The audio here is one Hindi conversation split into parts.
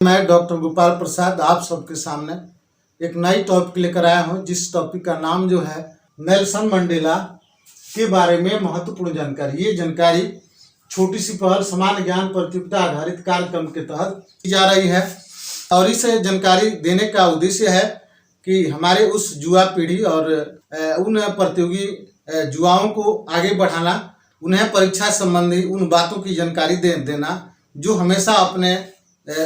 मैं डॉक्टर गोपाल प्रसाद आप सबके सामने एक नई टॉपिक लेकर आया हूं, जिस टॉपिक का नाम जो है नेल्सन मंडेला के बारे में महत्वपूर्ण जानकारी। ये जानकारी छोटी सी पहल सामान्य ज्ञान प्रतियोगिता आधारित कार्यक्रम के तहत की जा रही है और इस जानकारी देने का उद्देश्य है कि हमारे उस युवा पीढ़ी और उन प्रतियोगी युवाओं को आगे बढ़ाना, उन्हें परीक्षा संबंधी उन बातों की जानकारी देना जो हमेशा अपने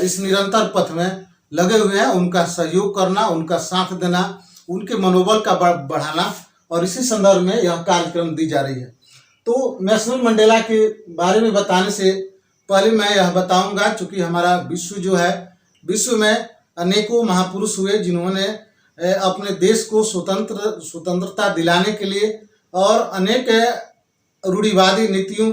इस निरंतर पथ में लगे हुए हैं, उनका सहयोग करना, उनका साथ देना, उनके मनोबल का बढ़ाना और इसी संदर्भ में यह कार्यक्रम दी जा रही है। तो नेल्सन मंडेला के बारे में बताने से पहले मैं यह बताऊंगा, चूँकि हमारा विश्व जो है, विश्व में अनेकों महापुरुष हुए जिन्होंने अपने देश को स्वतंत्रता दिलाने के लिए और अनेक रूढ़िवादी नीतियों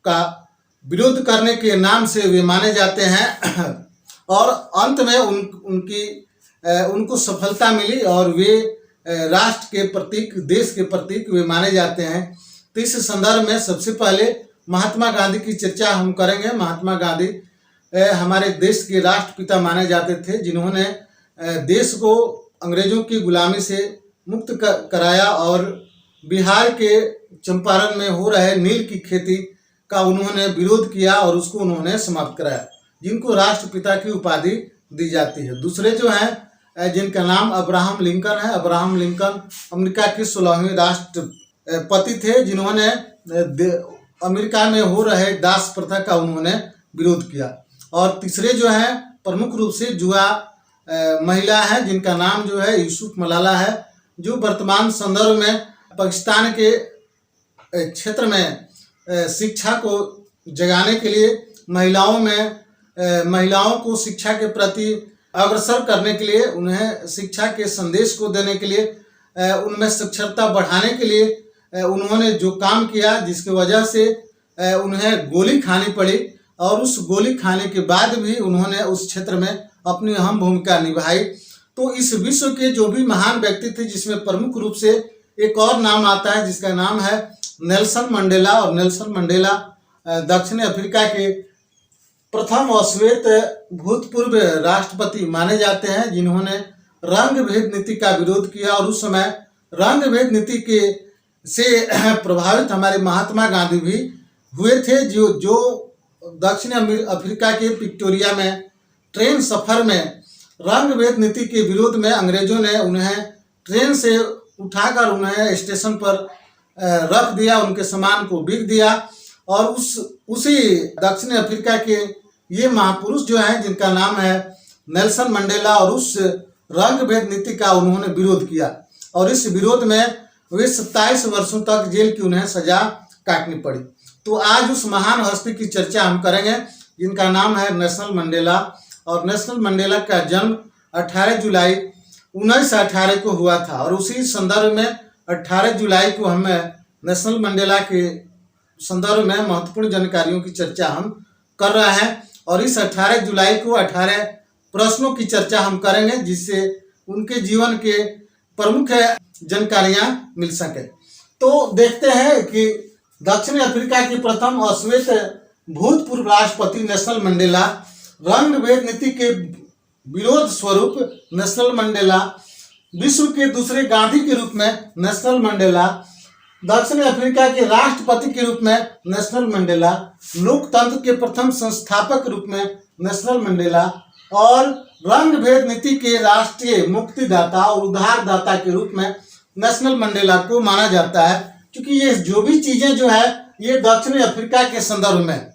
का विरोध करने के नाम से वे माने जाते हैं और अंत में उनको सफलता मिली और वे राष्ट्र के प्रतीक, देश के प्रतीक वे माने जाते हैं। तो इस संदर्भ में सबसे पहले महात्मा गांधी की चर्चा हम करेंगे। महात्मा गांधी हमारे देश के राष्ट्रपिता माने जाते थे, जिन्होंने देश को अंग्रेजों की गुलामी से मुक्त कराया और बिहार के चंपारण में हो रहे नील की खेती का उन्होंने विरोध किया और उसको उन्होंने समाप्त कराया, जिनको राष्ट्रपिता की उपाधि दी जाती है। दूसरे जो हैं जिनका नाम अब्राहम लिंकन है। अब्राहम लिंकन अमेरिका के 16वें राष्ट्रपति थे, जिन्होंने अमेरिका में हो रहे दास प्रथा का उन्होंने विरोध किया। और तीसरे जो हैं प्रमुख रूप से युवा महिला है, जिनका नाम जो है यूसुफ मलाला है, जो वर्तमान संदर्भ में पाकिस्तान के क्षेत्र में शिक्षा को जगाने के लिए महिलाओं को शिक्षा के प्रति अग्रसर करने के लिए, उन्हें शिक्षा के संदेश को देने के लिए, उनमें साक्षरता बढ़ाने के लिए उन्होंने जो काम किया, जिसकी वजह से उन्हें गोली खानी पड़ी और उस गोली खाने के बाद भी उन्होंने उस क्षेत्र में अपनी अहम भूमिका निभाई। तो इस विश्व के जो भी महान व्यक्ति थे, जिसमें प्रमुख रूप से एक और नाम आता है जिसका नाम है नेल्सन मंडेला। और नेल्सन मंडेला दक्षिण अफ्रीका के प्रथम अश्वेत भूतपूर्व राष्ट्रपति माने जाते हैं, जिन्होंने रंग भेद नीति का विरोध किया और उस समय रंग भेद नीति के से प्रभावित हमारे महात्मा गांधी भी हुए थे, जो दक्षिण अफ्रीका के विक्टोरिया में ट्रेन सफर में रंग भेद नीति के विरोध में अंग्रेजों ने उन्हें ट्रेन से उठाकर उन्हें स्टेशन पर रख दिया, उनके सामान को बिक दिया। और उसी दक्षिण अफ्रीका के ये महापुरुष जो हैं, जिनका नाम है नेल्सन मंडेला, और उस रंग भेद नीति का उन्होंने विरोध किया और इस विरोध में वे 27 वर्षों तक जेल की उन्हें सजा काटनी पड़ी। तो आज उस महान हस्ती की चर्चा हम करेंगे, जिनका नाम है नेल्सन मंडेला। और नेल्सन मंडेला का जन्म 18 जुलाई 1918 को हुआ था और उसी संदर्भ में 18 जुलाई को हम नेल्सन मंडेला के संदर्भ में महत्वपूर्ण जानकारियों की चर्चा हम कर रहे हैं। और इस 18 जुलाई को 18 प्रश्नों की चर्चा हम करेंगे, जिससे उनके जीवन के प्रमुख जानकारियां मिल सके। तो देखते हैं कि दक्षिण अफ्रीका के प्रथम अश्वेत भूतपूर्व राष्ट्रपति नेल्सन मंडेला, रंग भेद नीति के विरोध स्वरूप नेल्सन मंडेला, विश्व के दूसरे गांधी के रूप में नेल्सन मंडेला, दक्षिण अफ्रीका के राष्ट्रपति के रूप में नेल्सन मंडेला, लोकतंत्र के प्रथम संस्थापक के रूप में नेल्सन मंडेला और रंग भेद नीति के राष्ट्रीय मुक्तिदाता और उद्धारदाता के रूप में नेल्सन मंडेला को माना जाता है। क्योंकि ये जो भी चीजें जो है, ये दक्षिण अफ्रीका के संदर्भ में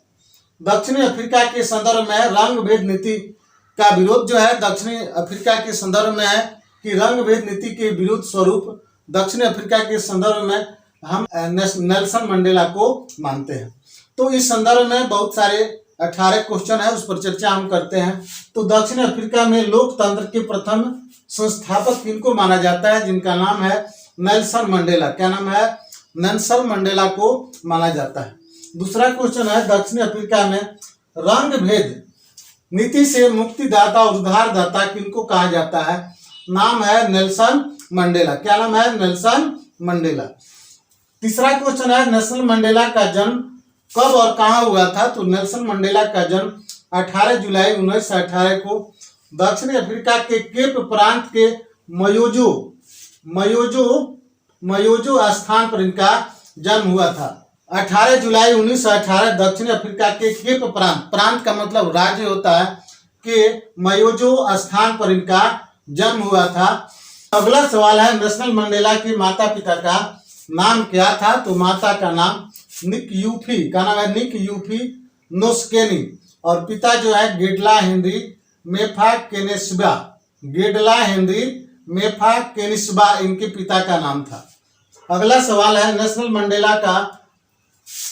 रंग भेद नीति का विरोध जो है दक्षिण अफ्रीका के संदर्भ में है कि रंग भेद नीति के विरोध स्वरूप दक्षिण अफ्रीका के संदर्भ में हम नेल्सन मंडेला को मानते हैं। तो इस संदर्भ में बहुत सारे 18 क्वेश्चन है, उस पर चर्चा हम करते हैं। तो दक्षिण अफ्रीका में लोकतंत्र के प्रथम संस्थापक किनको माना जाता है, जिनका नाम है नेल्सन मंडेला। क्या नाम है? नेल्सन मंडेला को माना जाता है। दूसरा क्वेश्चन है, दक्षिण अफ्रीका में रंग भेद नीति से मुक्तिदाता और उद्धारदाता किनको कहा जाता है? नाम है नेल्सन मंडेला। क्या नाम है? Nelson Mandela. तीसरा क्वेश्चन है, नेल्सन मंडेला का जन्म कब और कहाँ हुआ था? तो नेल्सन मंडेला का जन्म 18 जुलाई 1918 को दक्षिण अफ्रीका के केप प्रांत के मयोजो स्थान पर इनका जन्म हुआ था। 18 जुलाई 1918 दक्षिण अफ्रीका के केप प्रांत का मतलब राज्य होता है, के मयोजो स्थान पर इनका जन्म हुआ था। अगला सवाल है, नेल्सन मंडेला के माता पिता का नाम क्या था? तो माता का नाम निक यूफी नोस्केनी और पिता जो है गेडला हेनरी मेफा केनिस्बा इनके पिता का नाम था। अगला सवाल है, नेल्सन मंडेला का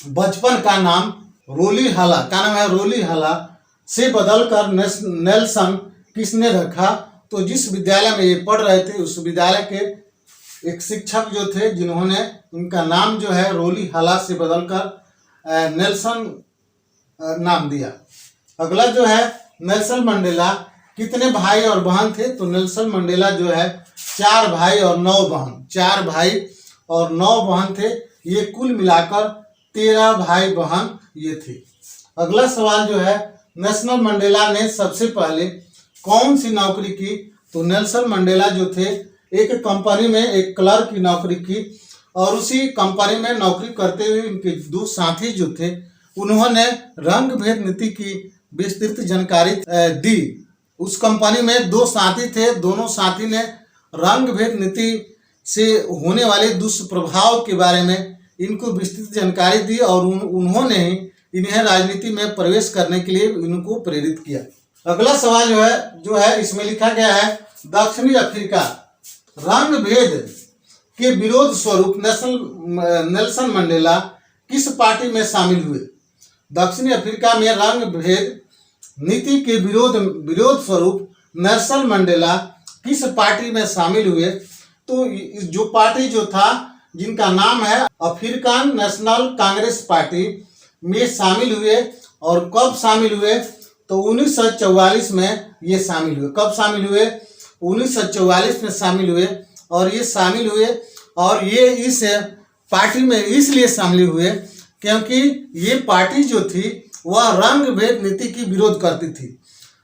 बचपन का नाम रोली हाला से बदलकर नेल्सन किसने रखा? तो जिस विद्यालय में ये पढ़ रहे थे उस विद्यालय के एक शिक्षक जो थे, जिन्होंने उनका नाम जो है रोली हाला से बदलकर नेल्सन नाम दिया। अगला जो है, नेल्सन मंडेला कितने भाई और बहन थे? तो नेल्सन मंडेला जो है 4 भाई और 9 बहन थे। ये कुल मिलाकर 13 भाई बहन ये थे। अगला सवाल जो है, नेल्सन मंडेला ने सबसे पहले कौन सी नौकरी की? तो नेल्सन मंडेला जो थे एक कंपनी में एक क्लर्क की नौकरी की और उसी कंपनी में नौकरी करते हुए उनके 2 साथी जो थे उन्होंने रंग भेद नीति की विस्तृत जानकारी दी। उस कंपनी में 2 साथी थे, दोनों साथी ने रंग भेद नीति से होने वाले दुष्प्रभाव के बारे में इनको विस्तृत जानकारी दी और उन्होंने ही इन्हें राजनीति में प्रवेश करने के लिए इनको प्रेरित किया। अगला सवाल जो है इसमें लिखा गया है, दक्षिणी अफ्रीका रंग भेद के विरोध स्वरूप नेल्सन मंडेला किस पार्टी में शामिल हुए? दक्षिणी अफ्रीका में रंग भेद नीति के विरोध स्वरूप नेल्सन मंडेला किस पार्टी में शामिल हुए? तो जो पार्टी जो था, जिनका नाम है अफ्रीकन नेशनल कांग्रेस पार्टी में शामिल हुए। और कब शामिल हुए? तो 1944 में ये शामिल हुए। कब शामिल हुए? 1944 में शामिल हुए। और ये इस पार्टी में इसलिए शामिल हुए क्योंकि ये पार्टी जो थी वह रंग भेद नीति की विरोध करती थी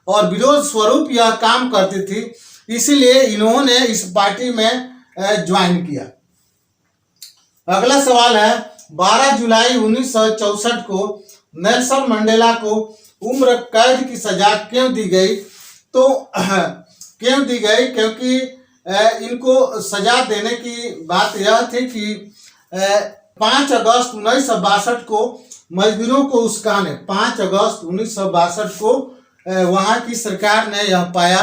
और विरोध स्वरूप यह काम करती थी, इसीलिए इन्होंने इस पार्टी में ज्वाइन किया। अगला सवाल है, 12 जुलाई 1964 को नेल्सन मंडेला को उम्र कैद की सजा क्यों दी गई? तो क्योंकि इनको सजा देने की बात यह थी कि 5 अगस्त 1962 को मजदूरों को उस्काने 5 अगस्त 1962 को वहाँ की सरकार ने यह पाया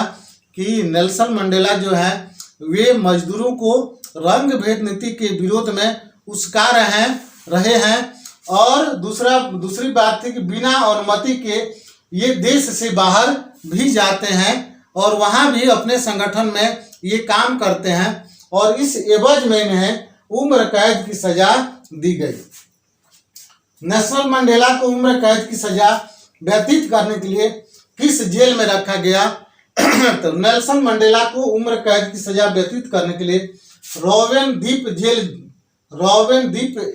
कि नेल्सन मंडेला जो है वे मजदूरों को रंग भेद नीति के विरोध में उस्का रहे हैं और दूसरी बात थी कि बिना अनुमति के ये देश से बाहर भी जाते हैं और वहाँ भी अपने संगठन में ये काम करते हैं और इस एवज में इन्हें उम्र कैद की सजा दी गई। नेल्सन मंडेला को उम्र कैद की सजा व्यतीत करने के लिए किस जेल में रखा गया? तो नेल्सन मंडेला को उम्र कैद की सजा व्यतीत करने के लिए रोवेन द्वीप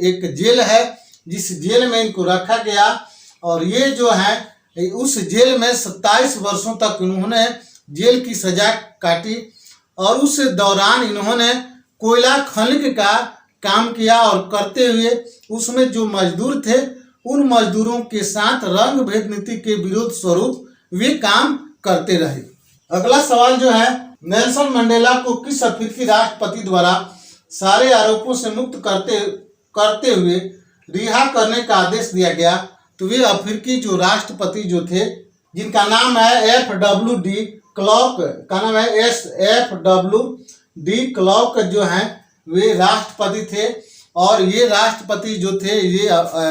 एक जेल है जिस जेल में इनको रखा गया और ये जो है उस जेल में 27 वर्षों तक इन्होंने जेल की सजा काटी और उस दौरान इन्होंने कोयला खनन का काम किया और करते हुए उसमें जो मजदूर थे उन मजदूरों के साथ रंग भेद नीति के विरोध स्वरूप वे काम करते रहे। अगला सवाल जो है, नेल्सन मंडेला को किस अफ्रीकी राष्ट्रपति द्वारा सारे आरोपों से मुक्त करते हुए रिहा करने का आदेश दिया गया? तो वे अफ्रीकी जो राष्ट्रपति जो थे जिनका नाम है FWD क्लॉक का नाम है FWD क्लॉक जो हैं वे राष्ट्रपति थे और ये राष्ट्रपति जो थे ये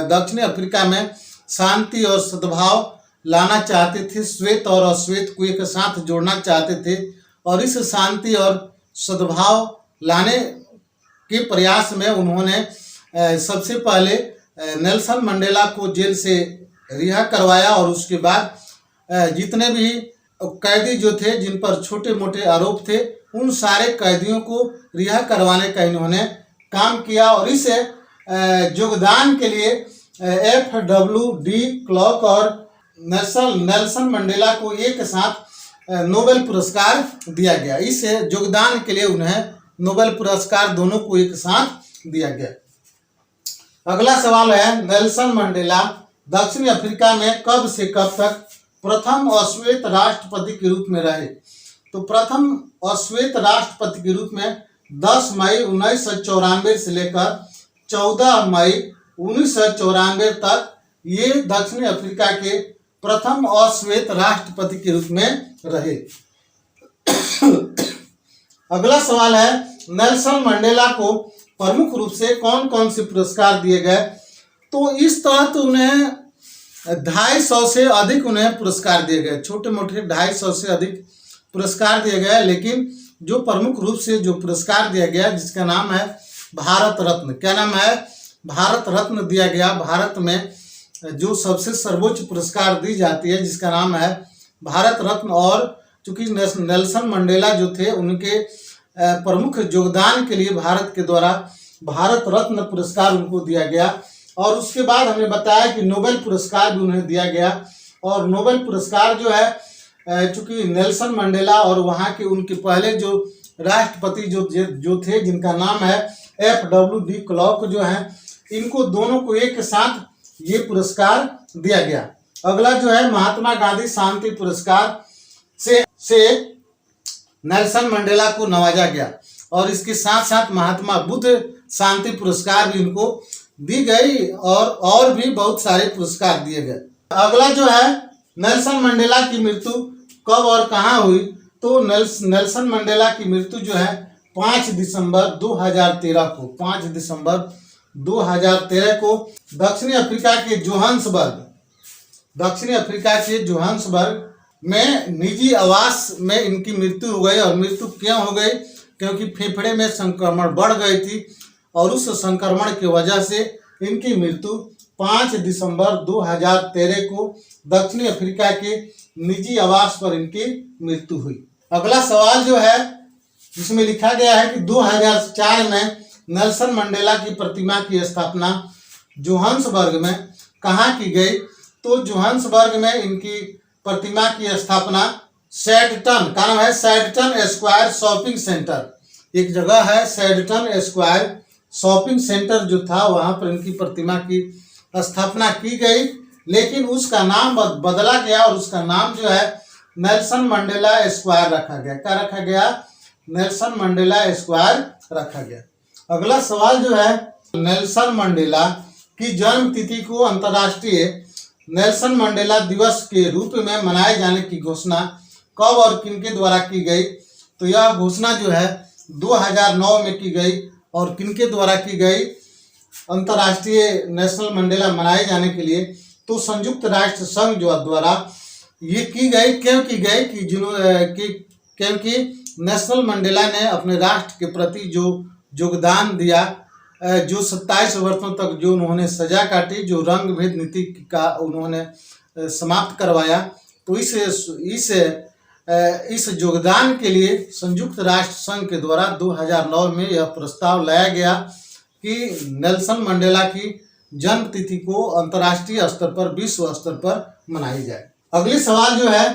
दक्षिण अफ्रीका में शांति और सद्भाव लाना चाहते थे, श्वेत और अश्वेत को एक साथ जोड़ना चाहते थे और इस शांति और सद्भाव लाने के प्रयास में उन्होंने सबसे पहले नेल्सन मंडेला को जेल से रिहा करवाया और उसके बाद जितने भी कैदी जो थे जिन पर छोटे मोटे आरोप थे उन सारे कैदियों को रिहा करवाने का इन्होंने काम किया और इस योगदान के लिए FWD क्लॉक और नेल्सन मंडेला को एक साथ नोबेल पुरस्कार दिया गया। इस योगदान के लिए उन्हें नोबेल पुरस्कार दोनों को एक साथ दिया गया। अगला सवाल है, नेल्सन मंडेला दक्षिण अफ्रीका में कब से कब तक प्रथम अश्वेत राष्ट्रपति के रूप में रहे? तो प्रथम अश्वेत राष्ट्रपति के रूप में 10 मई 1994 से लेकर 14 मई 1994 तक ये दक्षिण अफ्रीका के प्रथम अश्वेत राष्ट्रपति के रूप में रहे। अगला सवाल है, नेल्सन मंडेला को प्रमुख रूप से कौन कौन से पुरस्कार दिए गए? तो इस तरह तो उन्हें 250 से अधिक उन्हें पुरस्कार दिए गए, छोटे मोटे 250 से अधिक पुरस्कार दिए गए, लेकिन जो प्रमुख रूप से जो पुरस्कार दिया गया जिसका नाम है भारत रत्न। क्या नाम है? भारत रत्न दिया गया। भारत में जो सबसे सर्वोच्च पुरस्कार दी जाती है जिसका नाम है भारत रत्न, और चूंकि नेल्सन मंडेला जो थे उनके प्रमुख योगदान के लिए भारत के द्वारा भारत रत्न पुरस्कार उनको दिया गया। और उसके बाद हमने बताया कि नोबेल पुरस्कार भी उन्हें दिया गया। और नोबेल पुरस्कार जो है चूंकि नेल्सन मंडेला और वहाँ के उनके पहले जो राष्ट्रपति जो थे जिनका नाम है FW de क्लॉक जो है, इनको दोनों को एक साथ ये पुरस्कार दिया गया। अगला जो है, महात्मा गांधी शांति पुरस्कार से नेल्सन मंडेला को नवाजा गया, और इसके साथ साथ महात्मा बुद्ध शांति पुरस्कार भी इनको दी गई, और भी बहुत सारे पुरस्कार दिए गए। अगला जो है, नेल्सन मंडेला की मृत्यु कब और कहाँ हुई? तो नेल्सन मंडेला की मृत्यु जो है 5 दिसंबर 2013 को, 5 दिसंबर 2013 को दक्षिणी अफ्रीका के जोहान्सबर्ग में निजी आवास में इनकी मृत्यु हो गई। और मृत्यु क्यों हो गई? क्योंकि फेफड़े में संक्रमण बढ़ गई थी, और उस संक्रमण की वजह से इनकी मृत्यु 5 दिसंबर 2013 को दक्षिणी अफ्रीका के निजी आवास पर इनकी मृत्यु हुई। अगला सवाल जो है जिसमें लिखा गया है कि 2004 में नेल्सन मंडेला की प्रतिमा की स्थापना जोहान्सबर्ग में कहाँ की गई? तो जोहान्सबर्ग में इनकी प्रतिमा की स्थापना सैडटन, का नाम है सैडटन स्क्वायर शॉपिंग सेंटर, एक जगह है सैडटन स्क्वायर शॉपिंग सेंटर जो था, वहां पर इनकी प्रतिमा की स्थापना की गई। लेकिन उसका नाम बदला गया, और उसका नाम जो है नेल्सन मंडेला स्क्वायर रखा गया। क्या रखा गया? नेल्सन मंडेला स्क्वायर रखा गया। अगला सवाल जो है, नेल्सन मंडेला की जन्म तिथि को अंतर्राष्ट्रीय नेल्सन मंडेला दिवस के रूप में मनाए जाने की घोषणा कब और किनके द्वारा की गई? तो यह घोषणा जो है 2009 में की गई। और किनके द्वारा की गई अंतर्राष्ट्रीय नेशनल मंडेला मनाए जाने के लिए? तो संयुक्त राष्ट्र संघ जो द्वारा ये की गई। क्यों की गई? क्योंकि नेशनल मंडेला ने अपने राष्ट्र के प्रति जो योगदान दिया, जो 27 वर्षों तक जो उन्होंने सजा काटी, जो रंग भेद नीति का उन्होंने समाप्त करवाया, तो इस योगदान के लिए संयुक्त राष्ट्र संघ के द्वारा 2009 में यह प्रस्ताव लाया गया कि नेल्सन मंडेला की जन्म तिथि को अंतर्राष्ट्रीय स्तर पर, विश्व स्तर पर मनाई जाए। अगली सवाल जो है,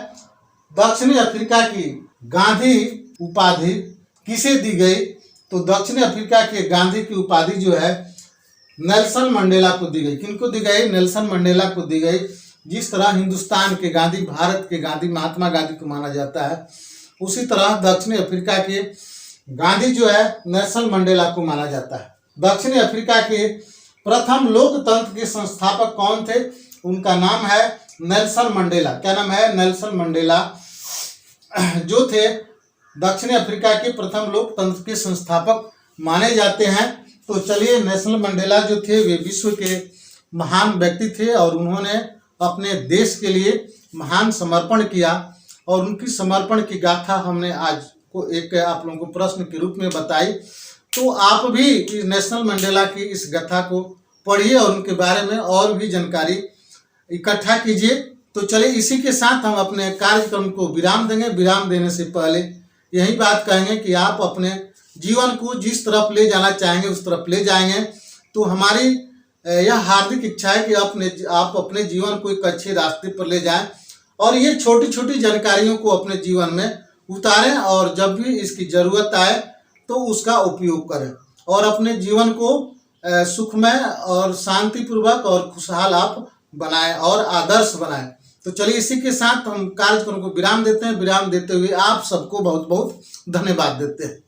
दक्षिणी अफ्रीका की गांधी उपाधि किसे दी गई? तो दक्षिणी अफ्रीका के गांधी की उपाधि जो है नेल्सन मंडेला को दी गई। किनको दी गई? नेल्सन मंडेला को दी गई। जिस तरह हिंदुस्तान के गांधी, भारत के गांधी महात्मा गांधी को माना जाता है, उसी तरह दक्षिणी अफ्रीका के गांधी जो है नेल्सन मंडेला को माना जाता है। दक्षिणी अफ्रीका के प्रथम लोकतंत्र के संस्थापक कौन थे? उनका नाम है नेल्सन मंडेला। क्या नाम है? नेल्सन मंडेला जो थे दक्षिणी अफ्रीका के प्रथम लोकतंत्र के संस्थापक माने जाते हैं। तो चलिए, नेल्सन मंडेला जो थे वे विश्व के महान व्यक्ति थे, और उन्होंने अपने देश के लिए महान समर्पण किया, और उनकी समर्पण की गाथा हमने आज को एक आप लोगों को प्रश्न के रूप में बताई। तो आप भी इस नेल्सन मंडेला की इस गाथा को पढ़िए और उनके बारे में और भी जानकारी इकट्ठा कीजिए। तो चलिए, इसी के साथ हम अपने कार्यक्रम को विराम देंगे। विराम देने से पहले यही बात कहेंगे कि आप अपने जीवन को जिस तरफ ले जाना चाहेंगे उस तरफ ले जाएंगे। तो हमारी यह हार्दिक इच्छा है कि आप अपने जीवन को एक अच्छे रास्ते पर ले जाएं और ये छोटी छोटी जानकारियों को अपने जीवन में उतारें और जब भी इसकी ज़रूरत आए तो उसका उपयोग करें और अपने जीवन को सुखमय और शांतिपूर्वक और खुशहाल आप बनाएं और आदर्श बनाएं। तो चलिए इसी के साथ हम कार्यक्रम को विराम देते हैं। विराम देते हुए आप सबको बहुत बहुत धन्यवाद देते हैं।